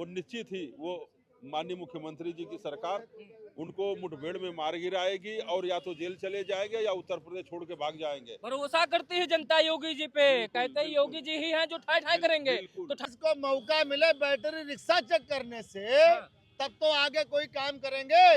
वो निश्चित ही वो माननीय मुख्यमंत्री जी की सरकार उनको मुठभेड़ में मार गिराएगी और या तो जेल चले जाएंगे या उत्तर प्रदेश छोड़ के भाग जाएंगे। भरोसा करती है जनता योगी जी पे, कहते हैं योगी जी ही हैं जो ठाई ठाई करेंगे। तो इसको मौका मिले बैटरी रिक्शा चेक करने से तब तो आगे कोई काम करेंगे।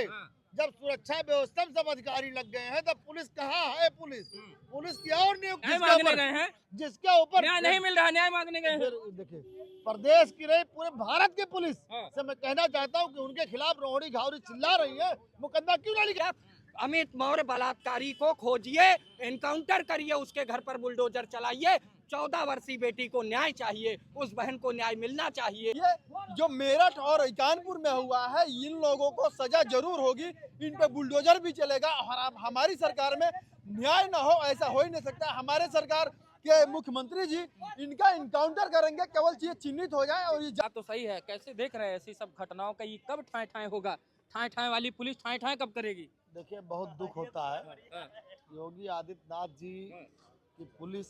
जब सुरक्षा व्यवस्था में सब अधिकारी लग गए हैं तब पुलिस कहाँ है? पुलिस की और न्याय मांगने गए हैं, जिसके ऊपर न्याय नहीं मिल रहा, न्याय मांगने गए हैं। देखिए, प्रदेश की नहीं पूरे भारत की पुलिस से मैं कहना चाहता हूँ कि उनके खिलाफ रोहड़ी घावरी चिल्ला रही है, मुकदमा क्यों नहीं लिखा? अमित मौर्य बलात्कारी को खोजिए, एनकाउंटर करिए, उसके घर पर बुलडोजर चलाइए। 14 वर्षीय बेटी को न्याय चाहिए, उस बहन को न्याय मिलना चाहिए। ये जो मेरठ और कानपुर में हुआ है, इन लोगों को सजा जरूर होगी, इन पे बुलडोजर भी चलेगा। और हमारी सरकार में न्याय ना हो ऐसा हो ही नहीं सकता। हमारे सरकार के मुख्यमंत्री जी इनका इनकाउंटर करेंगे, केवल ये चिन्हित हो जाए। और ये बात तो सही है, कैसे देख रहे हैं ऐसी सब घटनाओं का? ये कब ठाई ठाई होगा? ठाई ठाई वाली पुलिस ठाई ठाई कब करेगी? देखिए, बहुत दुख होता है। योगी आदित्यनाथ जी की पुलिस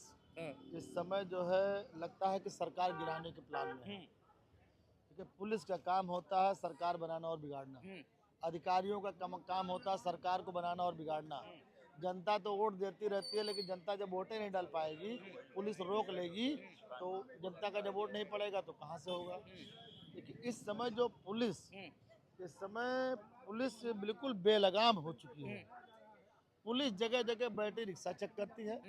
इस समय जो है लगता है कि सरकार गिराने के प्लान में है। ठीक है, पुलिस का काम होता है सरकार बनाना और बिगाड़ना, अधिकारियों का काम होता है सरकार को बनाना और बिगाड़ना। जनता तो वोट देती रहती है, लेकिन जनता जब वोटें नहीं डाल पाएगी, पुलिस रोक लेगी, तो जनता का जब वोट नहीं पड़ेगा तो कहाँ से होगा? देखिए, इस समय जो पुलिस बिल्कुल बेलगाम हो चुकी है। पुलिस जगह जगह बैटरी रिक्शा चेक करती है,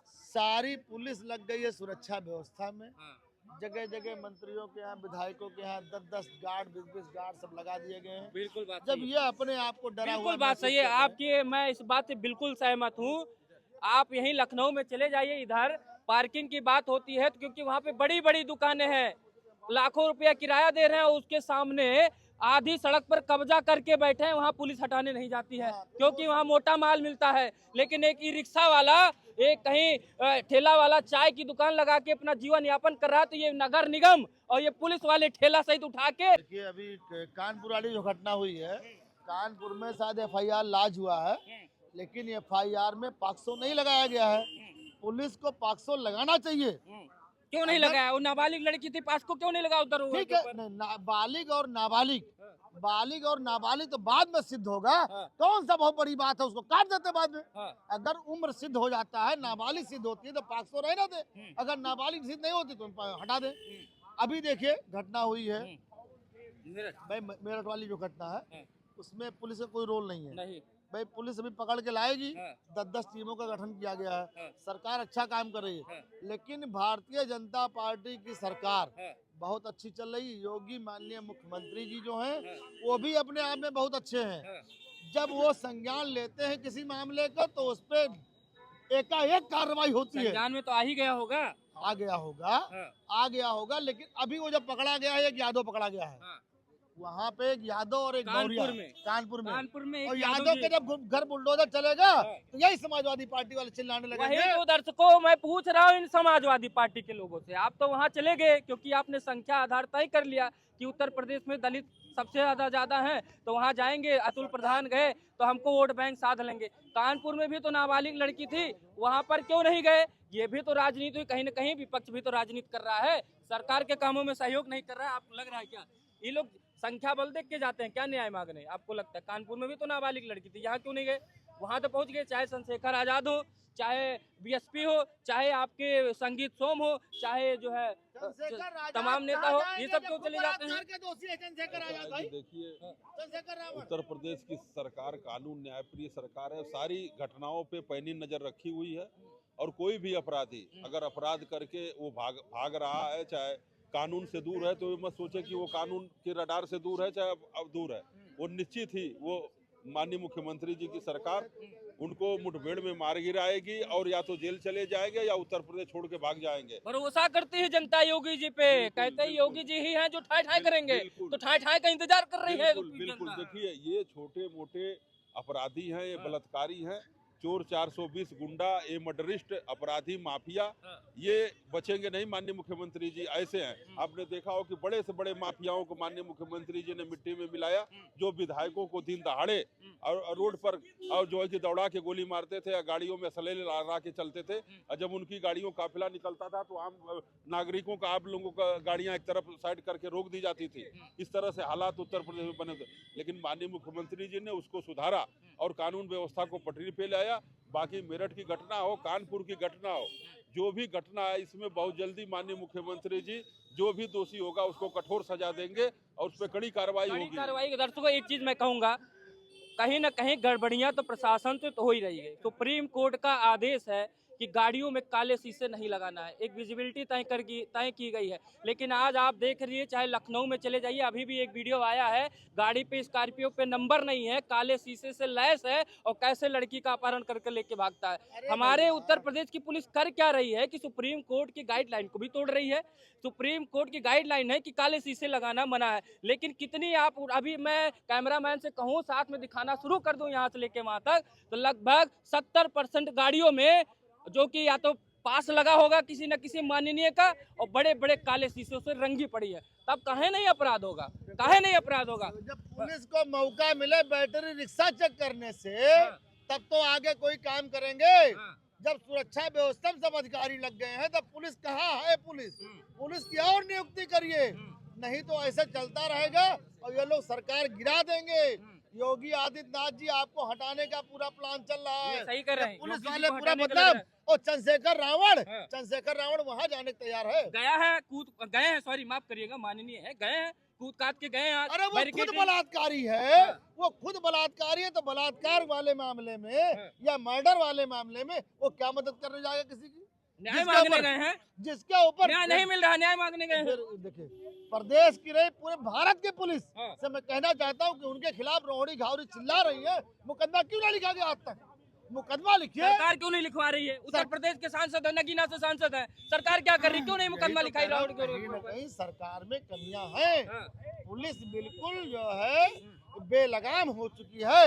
सारी पुलिस लग गई है सुरक्षा व्यवस्था में। जगह जगह मंत्रियों के यहाँ, विधायकों के यहाँ 10-10 गार्ड, 20-20 गार्ड सब लगा दिए गए हैं। बिल्कुल बात जब ये अपने आप को डरा हुआ, बिल्कुल बात सही है आपकी, मैं इस बात से बिल्कुल सहमत हूँ। आप यहीं लखनऊ में चले जाइए, इधर पार्किंग की बात होती है तो क्योंकि वहाँ पे बड़ी बड़ी दुकानें हैं, लाखों रुपया किराया दे रहे हैं, उसके सामने आधी सड़क पर कब्जा करके बैठे हैं, वहाँ पुलिस हटाने नहीं जाती है क्योंकि वहाँ मोटा माल मिलता है। लेकिन एक ई रिक्शा वाला, एक कहीं ठेला वाला चाय की दुकान लगा के अपना जीवन यापन कर रहा है, तो ये नगर निगम और ये पुलिस वाले ठेला सहित उठा के। देखिए, अभी कानपुर वाली जो घटना हुई है, कानपुर में शायद FIR लाज हुआ है, लेकिन FIR में पॉक्सो नहीं लगाया गया है। पुलिस को पॉक्सो लगाना चाहिए। क्यों नहीं लगाया? वो नाबालिग लड़की थी, पास को क्यों नहीं लगा उधर? ठीक है, बालिग और नाबालिग तो बाद में सिद्ध होगा। कौन सा बहुत बड़ी बात है, उसको काट देते बाद में। अगर उम्र सिद्ध हो जाता है, नाबालिग सिद्ध होती है तो पॉक्सो रहने दे, अगर नाबालिग सिद्ध नहीं होती तो हटा दे। अभी देखिए, घटना हुई है भाई, मेरठ वाली जो घटना है उसमें पुलिस का कोई रोल नहीं है। भाई, पुलिस अभी पकड़ के लाएगी, 10-10 टीमों का गठन किया गया है, सरकार अच्छा काम कर रही है। लेकिन भारतीय जनता पार्टी की सरकार बहुत अच्छी चल रही है। योगी माननीय मुख्यमंत्री जी जो हैं वो भी अपने आप में बहुत अच्छे हैं। जब वो संज्ञान लेते हैं किसी मामले का तो उस पर एकाएक कार्रवाई होती है। संज्ञान में तो आ ही गया होगा, आ गया होगा। लेकिन अभी वो जब पकड़ा गया है, एक यादव पकड़ा गया है वहाँ पे, एक यादव और एक गौरिया, कानपुर में और यादव के जब घर बुलडोजर चलेगा तो यही समाजवादी पार्टी वाले चिल्लाने लगेंगे। वही तो दर्शकों मैं पूछ रहा हूँ इन समाजवादी पार्टी के लोगों से, आप तो वहाँ चले गए क्योंकि आपने संख्या आधार तय कर लिया कि उत्तर प्रदेश में दलित सबसे ज्यादा हैं, तो वहाँ जाएंगे, अतुल प्रधान गए तो हमको वोट बैंक साध लेंगे। कानपुर में भी तो नाबालिग लड़की थी, वहाँ पर क्यों नहीं गए? ये भी तो राजनीति, कहीं न कहीं विपक्ष भी तो राजनीति कर रहा है, सरकार के कामों में सहयोग नहीं कर रहा है। आपको लग रहा है क्या ये लोग संख्या बल देख के जाते हैं क्या न्याय मांगने? आपको लगता है कानपुर में भी तो नाबालिग लड़की थी, यहाँ क्यों नहीं गए? वहाँ तो पहुँच गए, चाहे चंद्रशेखर आजाद हो, चाहे BSP हो, चाहे आपके संगीत सोम हो, चाहे जो है तमाम नेता हो, ये सब क्यों चले जाते हैं? देखिए, उत्तर प्रदेश की सरकार कानून न्याय प्रिय सरकार है, सारी घटनाओं पे पैनी नजर रखी हुई है। और कोई भी अपराधी अगर अपराध करके वो भाग रहा है, चाहे कानून से दूर है, तो ये मत सोचे कि वो कानून के रडार से दूर है, चाहे अब दूर है, वो निश्चित ही वो माननीय मुख्यमंत्री जी की सरकार उनको मुठभेड़ में मार गिराएगी और या तो जेल चले जाएंगे या उत्तर प्रदेश छोड़ के भाग जाएंगे। भरोसा करती है जनता योगी जी पे, कहते हैं योगी जी ही हैं जो ठाई ठाई करेंगे, तो ठाई ठाई का इंतजार कर रही है। बिल्कुल, देखिए, ये छोटे मोटे अपराधी हैं, ये बलात्कारी हैं, चोर 420 गुंडा, ये मर्डरिस्ट, अपराधी, माफिया, ये बचेंगे नहीं माननीय मुख्यमंत्री जी। ऐसे हैं, आपने देखा हो कि बड़े से बड़े माफियाओं को माननीय मुख्यमंत्री जी ने मिट्टी में मिलाया, जो विधायकों को दिन दहाड़े और रोड पर और जो है कि दौड़ा के गोली मारते थे, गाड़ियों में असले लगा के चलते थे, और जब उनकी गाड़ियों काफिला निकलता था तो आम नागरिकों का, आप लोगों का गाड़ियां एक तरफ साइड करके रोक दी जाती थी। इस तरह से हालात उत्तर प्रदेश में बने थे, लेकिन माननीय मुख्यमंत्री जी ने उसको सुधारा और कानून व्यवस्था को पटरी पे लाया। बाकी मेरठ की घटना हो, कानपुर की घटना हो, जो भी घटना है, इसमें बहुत जल्दी माननीय मुख्यमंत्री जी जो भी दोषी होगा उसको कठोर सजा देंगे और उस पर कड़ी कार्रवाई होगी। कार्रवाई। दर्शकों, एक चीज मैं कहूंगा, कहीं ना कहीं गड़बड़ियां तो प्रशासन से तो हो ही रही है। सुप्रीम कोर्ट का आदेश है कि गाड़ियों में काले शीशे नहीं लगाना है, एक विजिबिलिटी तय की गई है। लेकिन आज आप देख रही है, चाहे लखनऊ में चले जाइए, अभी भी एक वीडियो आया है, गाड़ी पे स्कॉर्पियो पे नंबर नहीं है, काले शीशे से लैस है और कैसे लड़की का अपहरण करके लेके भागता है। हमारे उत्तर प्रदेश की पुलिस कर क्या रही है कि सुप्रीम कोर्ट की गाइडलाइन को भी तोड़ रही है। सुप्रीम कोर्ट की गाइडलाइन है कि काले शीशे लगाना मना है, लेकिन कितनी आप, अभी मैं कैमरामैन से कहूँ साथ में दिखाना शुरू कर दूं यहाँ से लेके वहां तक, तो लगभग 70% गाड़ियों में जो कि या तो पास लगा होगा किसी न किसी माननीय का, और बड़े बड़े काले शीशों से रंगी पड़ी है। तब काहे नहीं अपराध होगा, काहे नहीं अपराध होगा? जब पुलिस को मौका मिले बैटरी रिक्शा चेक करने से, तब तो आगे कोई काम करेंगे। जब सुरक्षा व्यवस्था में सब अधिकारी लग गए हैं, तब पुलिस कहाँ है? पुलिस की और नियुक्ति करिए, नहीं तो ऐसा चलता रहेगा और ये लोग सरकार गिरा देंगे। योगी आदित्यनाथ जी, आपको हटाने का पूरा प्लान चल रहा है। सही कर रहे हैं, पुलिस वाले पूरा मतलब, और चंद्रशेखर रावण वहाँ जाने को तैयार है। गए हैं, सॉरी माफ करिएगा, माननीय है, गए हैं, कूद काट के गए हैं। अरे वो खुद बलात्कारी है, वो खुद बलात्कारी है, तो बलात्कार वाले मामले में या मर्डर वाले मामले में वो क्या मदद करने जाएगा किसी की? न्याय मांगने गए हैं, जिसके ऊपर न्याय नहीं मिल रहा, न्याय मांगने गए हैं। देखिए, प्रदेश की रही पूरे भारत की पुलिस से मैं कहना चाहता हूँ कि उनके खिलाफ रोहड़ी घावरी चिल्ला रही है। मुकदमा क्यों नहीं लिखा गया आज तक? मुकदमा लिखिए। सरकार क्यों नहीं लिखवा रही है? उत्तर प्रदेश के सांसद है, नगीना से सांसद है, सरकार क्या कर रही, क्यों नहीं मुकदमा लिखाई? कहीं सरकार में कमियां हैं। पुलिस बिल्कुल जो है बेलगाम हो चुकी है,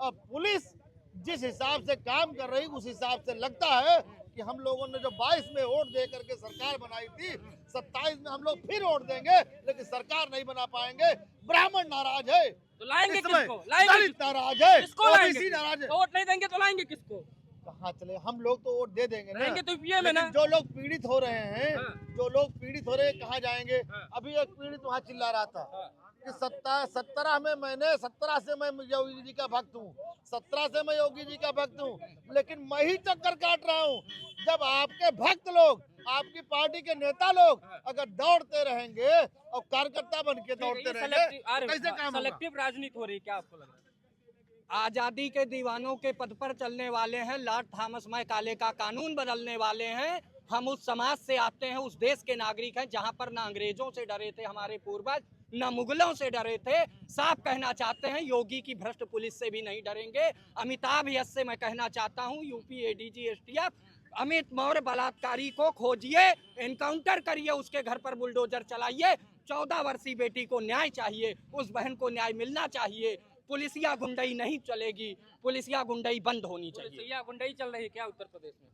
और पुलिस जिस हिसाब से काम कर रही, उस हिसाब से लगता है कि हम लोगों ने जो 22 में वोट दे करके सरकार बनाई थी, 27 में हम लोग फिर वोट देंगे, लेकिन सरकार नहीं बना पाएंगे। ब्राह्मण नाराज है तो लाएंगे किसको? दलित नाराज है, किसको लाएंगे? ओबीसी नाराज है। वोट नहीं देंगे तो लाएंगे किसको? कहाँ चले? हम लोग तो वोट दे देंगे ना, तो पीएम है ना। जो लोग पीड़ित हो रहे हैं, जो लोग पीड़ित हो रहे हैं, कहाँ जाएंगे? अभी एक पीड़ित वहाँ चिल्ला रहा था कि 17 में मैंने 17 से मैं योगी जी का भक्त हूँ, 17 से मैं योगी जी का भक्त हूँ, लेकिन मैं ही चक्कर काट रहा हूँ। जब आपके भक्त लोग, आपकी पार्टी के नेता लोग अगर दौड़ते रहेंगे और कार्यकर्ता बन के दौड़ते रहेंगे, कैसे काम होगा? सेलेक्टिव राजनीति हो रही है क्या आपको लग रहा है? आजादी के दीवानों के पद पर चलने वाले हैं, लॉर्ड थॉमस मैकाले का कानून बदलने वाले हैं। हम उस समाज से आते हैं, उस देश के नागरिक हैं जहां पर ना अंग्रेजों से डरे थे हमारे पूर्वज, न मुगलों से डरे थे। साफ कहना चाहते हैं, योगी की भ्रष्ट पुलिस से भी नहीं डरेंगे। अमिताभ यश से मैं कहना चाहता हूं, UP ADG STF, Amit Maurya बलात्कारी को खोजिए, एनकाउंटर करिए, उसके घर पर बुलडोजर चलाइए। 14 वर्षीय बेटी को न्याय चाहिए, उस बहन को न्याय मिलना चाहिए। पुलिसिया गुंडई नहीं चलेगी, पुलिसिया गुंडई बंद होनी चाहिए। पुलिसिया गुंडई चल रही है क्या उत्तर प्रदेश में?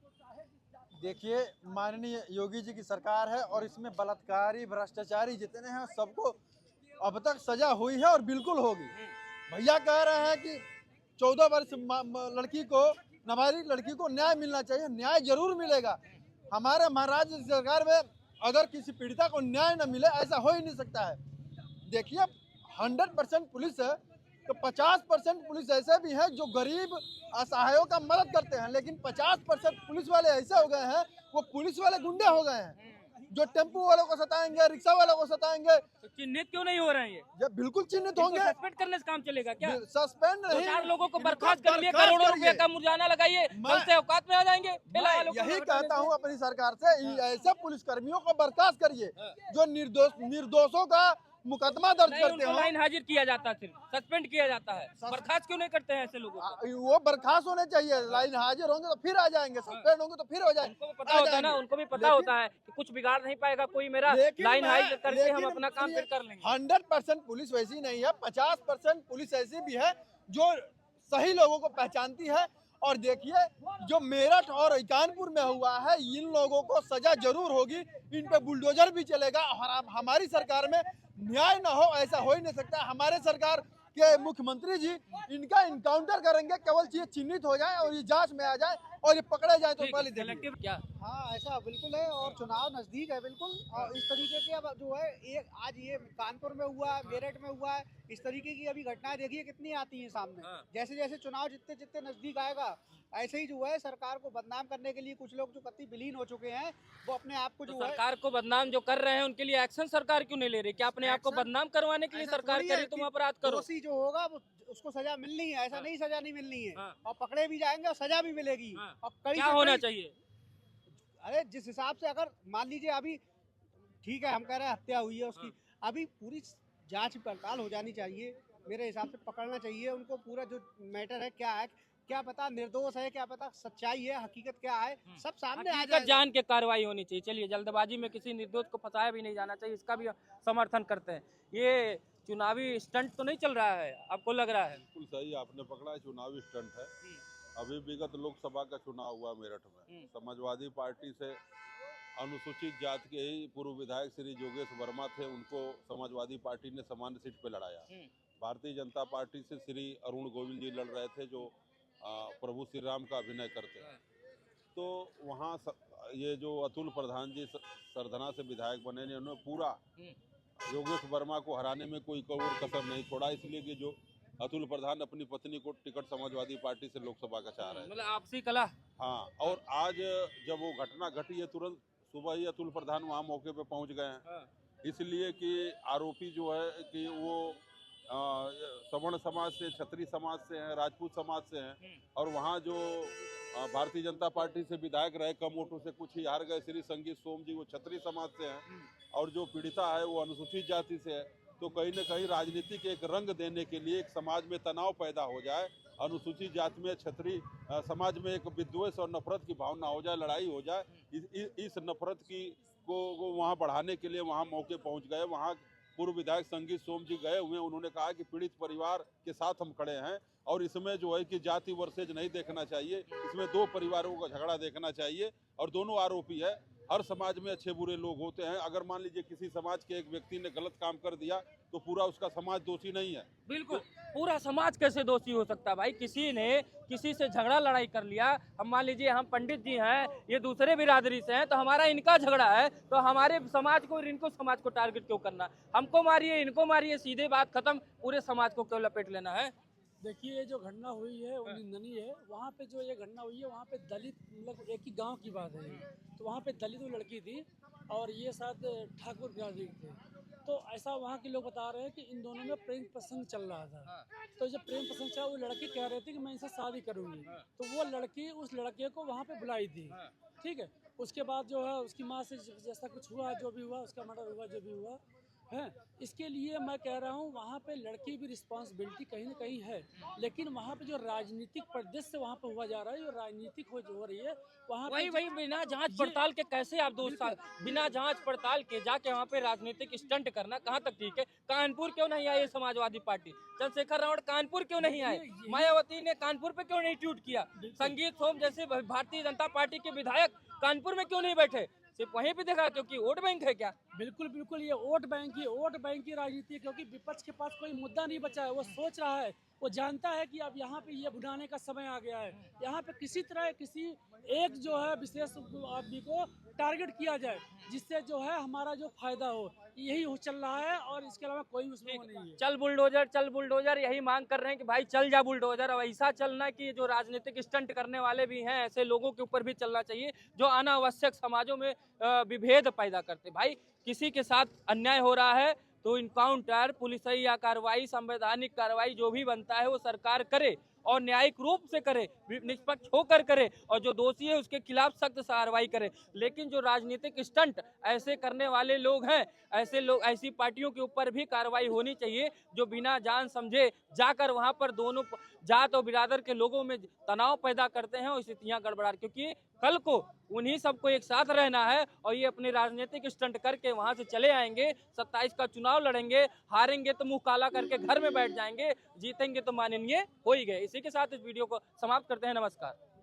देखिए, माननीय योगी जी की सरकार है और इसमें बलात्कारी, भ्रष्टाचारी जितने हैं सबको अब तक सजा हुई है और बिल्कुल होगी। भैया कह रहे हैं कि 14 वर्ष लड़की को, नाबालिग लड़की को न्याय मिलना चाहिए। न्याय जरूर मिलेगा। हमारे महाराष्ट्र सरकार में अगर किसी पीड़िता को न्याय न मिले, ऐसा हो ही नहीं सकता है। देखिए, 100% पुलिस है तो 50% पुलिस ऐसे भी हैं जो गरीब असहायों का मदद करते हैं, लेकिन 50% पुलिस वाले ऐसे हो गए हैं, वो पुलिस वाले गुंडे हो गए हैं जो टेम्पो वालों को सताएंगे, रिक्शा वालों को सताएंगे। तो चिन्हित क्यों नहीं हो रहे हैं ये? ये बिल्कुल चिन्हित होंगे। सस्पेंड करने से काम चलेगा क्या? सस्पेंड नहीं, 4 लोगों को बर्खास्त कर लिए, करोड़ों रुपए का मुर्जाना लगाइए, कल से औकात में आ जाएंगे। यही कहता हूँ अपनी सरकार से, ऐसे पुलिस कर्मियों को बर्खास्त करिए जो निर्दोषों का मुकदमा दर्ज करते हैं। लाइन हाजिर किया जाता है, सिर्फ सस्पेंड किया जाता है। बर्खास्त क्यों नहीं करते हैं ऐसे लोगों को? वो बर्खास्त होने चाहिए। लाइन हाजिर होंगे तो फिर आ जाएंगे, सस्पेंड होंगे तो फिर हो जाएंगे। उनको पता होता है ना, उनको भी पता होता है कि कुछ बिगाड़ नहीं पाएगा कोई मेरा, लाइन हाजिर करके हम अपना काम फिर कर लेंगे। 100% पुलिस वैसी नहीं है, 50% पुलिस ऐसी भी है जो सही लोगों को पहचानती है और देखिए जो मेरठ और कानपुर में हुआ है, इन लोगों को सजा जरूर होगी, इन पे बुलडोजर भी चलेगा। और हमारी सरकार में न्याय ना हो ऐसा हो ही नहीं सकता। हमारे सरकार के मुख्यमंत्री जी इनका इनकाउंटर करेंगे, केवल ये चिन्हित हो जाए और ये जांच में आ जाए और ये पकड़े जाए तो पहले देखिए। कलेक्टिव क्या हाँ ऐसा बिल्कुल है, और चुनाव नजदीक है बिल्कुल। और इस तरीके के अब जो है एक आज ये कानपुर में हुआ, मेरठ में हुआ है, इस तरीके की अभी घटनाएं देखिए कितनी आती हैं सामने। जैसे जैसे चुनाव जितने जितने नजदीक आएगा, ऐसे ही जो है सरकार को बदनाम करने के लिए कुछ लोग जो कति विलीन हो चुके हैं, वो अपने आप को तो जो है सरकार को बदनाम जो कर रहे हैं उनके लिए एक्शन सरकार क्यों नहीं ले रही? क्या अपने आप को बदनाम करवाने के लिए ऐसा सरकार थोड़ी करे है तुम कि अपराध करो? दोषी जो होगा वो उसको सजा मिलनी है, ऐसा नहीं सजा नहीं मिलनी है। हाँ। और पकड़े भी जाएंगे और सजा भी मिलेगी। हाँ। और कड़ी क्या से होना कड़ी- चाहिए? अरे जिस हिसाब से अगर मान लीजिए अभी ठीक है हम कह रहे हैं हत्या हुई है उसकी, अभी पूरी जांच पड़ताल हो जानी चाहिए। मेरे हिसाब से पकड़ना चाहिए उनको, पूरा जो मैटर है क्या है, क्या पता निर्दोष है, क्या पता सच्चाई है, हकीकत क्या है, सब सामने आ हकीकत जाएगा। जान के कार्रवाई होनी चाहिए। चलिए, जल्दबाजी में किसी निर्दोष को फंसाया भी नहीं जाना चाहिए, इसका भी समर्थन करते हैं। ये चुनावी स्टंट तो नहीं चल रहा है आपको लग रहा है? बिल्कुल सही आपने पकड़ा है, चुनावी स्टंट है। अभी विगत लोकसभा का चुनाव हुआ मेरठ में, समाजवादी पार्टी से अनुसूचित जाति के ही पूर्व विधायक श्री योगेश वर्मा थे, उनको समाजवादी पार्टी ने सामान्य सीट पे लड़ाया। भारतीय जनता पार्टी से श्री अरुण गोविल जी लड़ रहे थे, जो प्रभु श्री राम का अभिनय करते हैं। तो वहाँ ये जो अतुल प्रधान जी सरधना से विधायक बने ने, उन्होंने पूरा योगेश वर्मा को हराने में कोई कसर नहीं छोड़ा, इसलिए कि जो अतुल प्रधान अपनी पत्नी को टिकट समाजवादी पार्टी से लोकसभा का चाह रहे हैं। मतलब आपसी कला। हाँ, और आज जब वो घटना घटी है, तुरंत सुबह ही अतुल प्रधान वहाँ मौके पे पहुँच गए हैं, इसलिए कि आरोपी जो है कि वो सवर्ण समाज से, क्षत्रिय समाज से हैं, राजपूत समाज से हैं, और वहाँ जो भारतीय जनता पार्टी से विधायक रहे कम वोटों से कुछ ही हार गए श्री संगीत सोम जी, वो क्षत्रिय समाज से हैं, और जो पीड़िता है वो अनुसूचित जाति से है। तो कहीं न कहीं राजनीति के एक रंग देने के लिए एक समाज में तनाव पैदा हो जाए, अनुसूचित जाति में, क्षत्रिय समाज में एक विद्वेष और नफरत की भावना हो जाए, लड़ाई हो जाए, इस नफरत की को वहाँ बढ़ाने के लिए वहाँ मौके पहुँच गए। वहाँ पूर्व विधायक संगीत सोम जी गए हुए, उन्होंने कहा कि पीड़ित परिवार के साथ हम खड़े हैं, और इसमें जो है कि जाति वर्सेज नहीं देखना चाहिए, इसमें दो परिवारों का झगड़ा देखना चाहिए, और दोनों आरोपी है। हर समाज में अच्छे बुरे लोग होते हैं, अगर मान लीजिए किसी समाज के एक व्यक्ति ने गलत काम कर दिया तो पूरा उसका समाज दोषी नहीं है। बिल्कुल, पूरा समाज कैसे दोषी हो सकता है भाई? किसी ने किसी से झगड़ा लड़ाई कर लिया, हम मान लीजिए हम पंडित जी हैं, ये दूसरे बिरादरी से हैं, तो हमारा इनका झगड़ा है, तो हमारे समाज को, इनको समाज को टारगेट क्यों करना? हमको मारिए, इनको मारिए, सीधे बात खत्म। पूरे समाज को क्यों लपेट लेना है? देखिए, ये जो घटना हुई है वो निंदनीय है। वहाँ पे जो ये घटना हुई है, वहाँ पे दलित, मतलब एक ही गांव की बात है, तो वहाँ पे दलित वो लड़की थी और ये साथ ठाकुर बिरादरी थे। तो ऐसा वहाँ के लोग बता रहे हैं कि इन दोनों में प्रेम प्रसंग चल रहा था। तो जब प्रेम प्रसंग चला, वो लड़की कह रही थी कि मैं इनसे शादी करूँगी, तो वो लड़की उस लड़के को वहाँ पे बुलाई थी। ठीक है, उसके बाद जो है उसकी माँ से जैसा कुछ हुआ, जो भी हुआ, उसका मर्डर हुआ, जो भी हुआ है, इसके लिए मैं कह रहा हूँ वहाँ पे लड़की भी रिस्पॉन्सिबिलिटी कहीं ना कहीं है। लेकिन वहाँ पे जो राजनीतिक परिदृश्य वहाँ पे हुआ जा रहा है, जो राजनीतिक हो रही है वहाँ वही बिना जांच पड़ताल के कैसे आप 2 साल बिना जांच पड़ताल के जाके वहाँ पे राजनीतिक स्टंट करना कहाँ तक ठीक है? कानपुर क्यों नहीं आए समाजवादी पार्टी? चंद्रशेखर रावण कानपुर क्यों नहीं आए? मायावती ने कानपुर पे क्यों नहीं ट्वीट किया? संगीत सोम जैसे भारतीय जनता पार्टी के विधायक कानपुर में क्यों नहीं बैठे? सिर्फ वहीं पे देखा क्योंकि वोट बैंक है क्या? बिल्कुल बिल्कुल, ये वोट बैंक की राजनीति है, क्योंकि विपक्ष के पास कोई मुद्दा नहीं बचा है। वो सोच रहा है, वो जानता है कि अब यहाँ पे ये भुनाने का समय आ गया है। यहाँ पे किसी तरह किसी एक जो है विशेष आदमी को टारगेट किया जाए, जिससे जो है हमारा जो फायदा हो, यही चल रहा है, और इसके अलावा कोई उसमें वो नहीं है। चल बुलडोजर, यही मांग कर रहे हैं कि भाई चल जा बुलडोजर। अब ऐसा चलना कि जो राजनीतिक स्टंट करने वाले भी हैं, ऐसे लोगों के ऊपर भी चलना चाहिए जो अनावश्यक समाजों में विभेद पैदा करते। भाई किसी के साथ अन्याय हो रहा है तो इनकाउंटर, पुलिसिया कार्रवाई, संवैधानिक कार्रवाई जो भी बनता है वो सरकार करे, और न्यायिक रूप से करे, निष्पक्ष होकर करे, और जो दोषी है उसके खिलाफ सख्त कार्रवाई करे। लेकिन जो राजनीतिक स्टंट ऐसे करने वाले लोग हैं, ऐसे लोग, ऐसी पार्टियों के ऊपर भी कार्रवाई होनी चाहिए जो बिना जान समझे जाकर वहां पर दोनों जात और बिरादर के लोगों में तनाव पैदा करते हैं और स्थितियां गड़बड़ा, क्योंकि कल को उन्हीं सबको एक साथ रहना है, और ये अपने राजनीतिक स्टंट करके वहां से चले आएंगे। 27 का चुनाव लड़ेंगे, हारेंगे तो मुंह काला करके घर में बैठ जाएंगे, जीतेंगे तो मानेंगे हो ही गए। इसी के साथ इस वीडियो को समाप्त करते हैं। नमस्कार।